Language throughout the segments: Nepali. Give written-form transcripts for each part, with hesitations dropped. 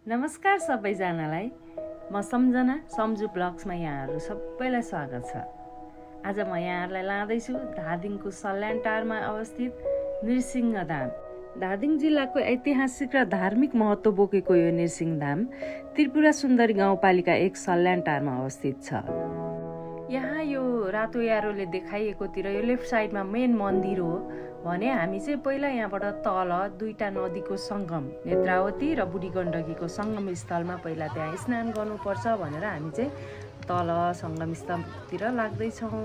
नमस्कार सबैजनालाई। म सम्झना सम्झु ब्लग्समा यहाँहरू सबैलाई स्वागत छ। आज म यहाँहरूलाई लाँदैछु धादिङको सल्यानटारमा अवस्थित नृसिंहधाम। धादिङ जिल्लाको ऐतिहासिक र धार्मिक महत्त्व बोकेको यो नृसिंहधाम त्रिपुरा सुन्दरी गाउँपालिका 1 सल्यानटारमा अवस्थित छ। यहाँ यो रातो यारोले देखाइएकोतिर यो लेफ्ट साइडमा मेन मन्दिर हो भने हामी चाहिँ पहिला यहाँबाट तल दुईटा नदीको सङ्गम नेत्रावती र बुढी गण्डकीको सङ्गम स्थलमा पहिला त्यहाँ स्नान गर्नुपर्छ भनेर हामी चाहिँ तल सङ्गम स्थलतिर लाग्दैछौँ।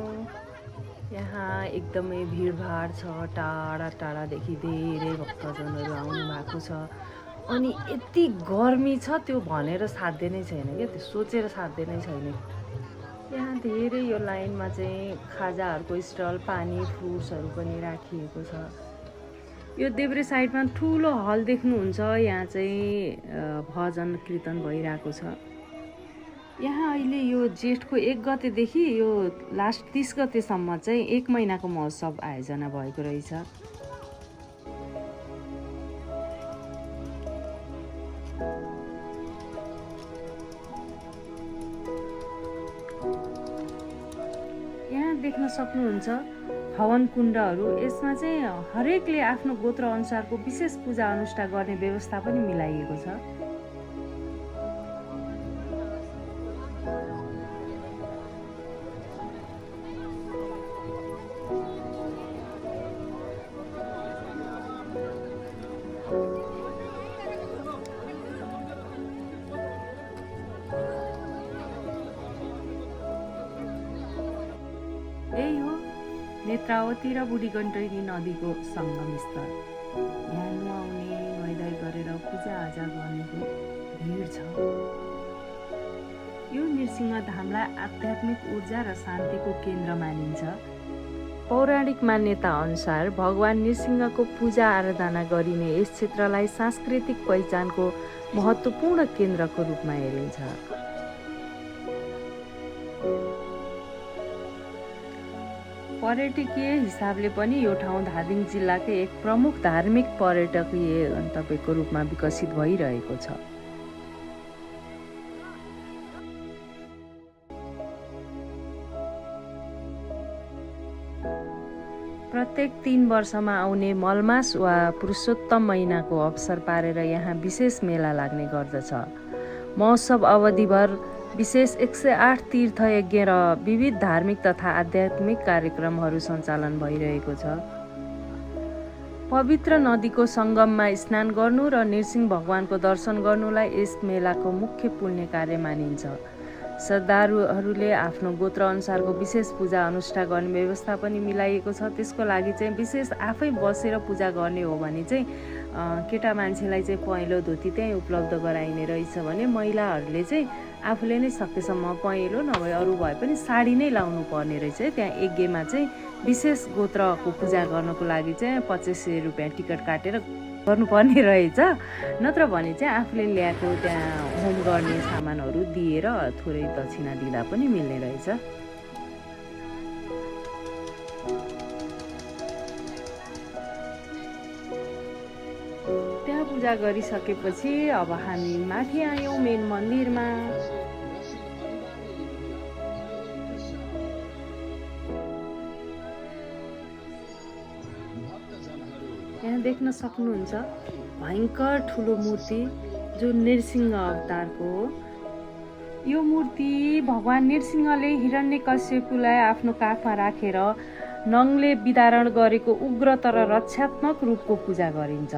यहाँ एकदमै भिडभाड छ, टाढा टाढादेखि धेरै भक्तजनहरू आउनु भएको छ। अनि यति गर्मी छ त्यो भनेर साध्य नै छैन क्या, त्यो सोचेर साध्य नै छैन। यहाँ धेरै यो लाइनमा चाहिँ खाजाहरूको स्टल, पानी, फ्रुट्सहरू पनि राखिएको छ। यो देब्रे साइडमा ठुलो हल देख्नुहुन्छ, यहाँ चाहिँ भजन कीर्तन भइरहेको छ। यहाँ अहिले यो जेठको 1 गतेदेखि यो लास्ट 30 गतेसम्म चाहिँ 1 महिनाको महोत्सव आयोजना भएको रहेछ। यहाँ देख्न सक्नुहुन्छ हवन कुण्डहरू। यसमा चाहिँ हरेकले आफ्नो गोत्र अनुसारको विशेष पूजा अनुष्ठान गर्ने व्यवस्था पनि मिलाइएको छ। यही हो नेत्रावती र बुढी गण्डकी नदीको सङ्गम स्थल। यहाँ नुहाउने, नुहाइधुवाइ गरेर पूजाआजा गर्नेको भिड छ। यो नृसिंहधामलाई आध्यात्मिक ऊर्जा र शान्तिको केन्द्र मानिन्छ। पौराणिक मान्यता अनुसार भगवान नृसिंहको पूजा आराधना गरिने यस क्षेत्रलाई सांस्कृतिक पहिचानको महत्त्वपूर्ण केन्द्रको रूपमा हेरिन्छ। पर्यटकीय हिसाबले पनि यो ठाउँ धादिङ जिल्लाकै एक प्रमुख धार्मिक पर्यटकीय गन्तव्यको रूपमा विकसित भइरहेको छ। प्रत्येक 3 वर्षमा आउने मलमास वा पुरुषोत्तम महिनाको अवसर पारेर यहाँ विशेष मेला लाग्ने गर्दछ। महोत्सव अवधिभर विशेष 108 तीर्थयज्ञ र विविध धार्मिक तथा आध्यात्मिक कार्यक्रमहरू सञ्चालन भइरहेको छ। पवित्र नदीको सङ्गममा स्नान गर्नु र नृसिंह भगवानको दर्शन गर्नुलाई यस मेलाको मुख्य पुण्य कार्य मानिन्छ। श्रद्धालुहरूले आफ्नो गोत्र अनुसारको विशेष पूजा अनुष्ठान गर्ने व्यवस्था पनि मिलाइएको छ। त्यसको लागि चाहिँ विशेष आफै बसेर पूजा गर्ने हो भने चाहिँ केटा मान्छेलाई चाहिँ पहेँलो धोती त्यहीँ उपलब्ध गराइने रहेछ भने महिलाहरूले चाहिँ आफूले नै सकेसम्म पहेँलो नभए अरू भए पनि साडी नै लाउनु पर्ने रहेछ। त्यहाँ यज्ञमा चाहिँ विशेष गोत्रको पूजा गर्नको लागि चाहिँ 2500 रुपियाँ टिकट काटेर गर्नुपर्ने रहेछ। नत्र भने चाहिँ आफूले ल्याएको त्यहाँ होम गर्ने सामानहरू दिएर थोरै दक्षिणा दिँदा पनि मिल्ने रहेछ। त्यहाँ पूजा गरिसकेपछि अब हामी माथि आयौँ मेन मन्दिरमा। यहाँ देख्न सक्नुहुन्छ भयङ्कर ठुलो मूर्ति जो नृसिंह अवतारको हो। यो मूर्ति भगवान नृसिंहले हिरण्यकश्यपुलाई आफ्नो काखमा राखेर नङले विदारण गरेको उग्र तर रक्षात्मक रूपको पूजा गरिन्छ।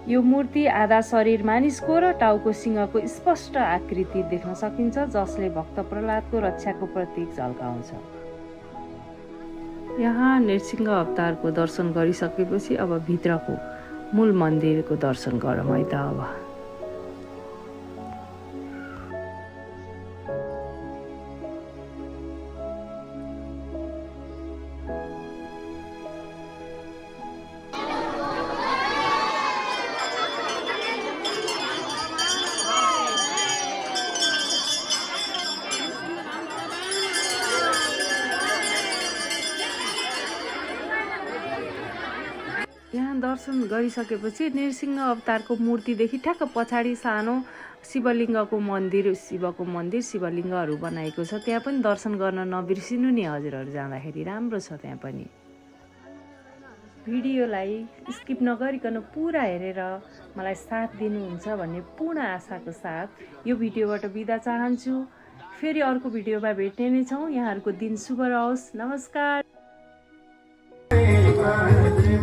यो मूर्ति आधा शरीर मानिसको र टाउको सिंहको स्पष्ट आकृति देख्न सकिन्छ, जसले भक्त प्रहलादको रक्षाको प्रतीक झल्काउँछ। यहाँ नृसिंह अवतारको दर्शन गरिसकेपछि अब भित्रको मूल मन्दिरको दर्शन गरौँ है त। अब यहाँ दर्शन गरिसकेपछि नृसिंह अवतारको मूर्तिदेखि ठ्याक्क पछाडि सानो शिवलिङ्गको मन्दिर, शिवको मन्दिर, शिवलिङ्गहरू बनाएको छ। त्यहाँ पनि दर्शन गर्न नबिर्सिनु नि हजुरहरू जाँदाखेरि, राम्रो छ त्यहाँ पनि। भिडियोलाई स्किप नगरिकन पुरा हेरेर मलाई साथ दिनुहुन्छ भन्ने पूर्ण आशाको साथ यो भिडियोबाट बिदा चाहन्छु। फेरि अर्को भिडियोमा भेट्ने नै छौँ। यहाँहरूको दिन शुभ रहोस्। नमस्कार। Hey,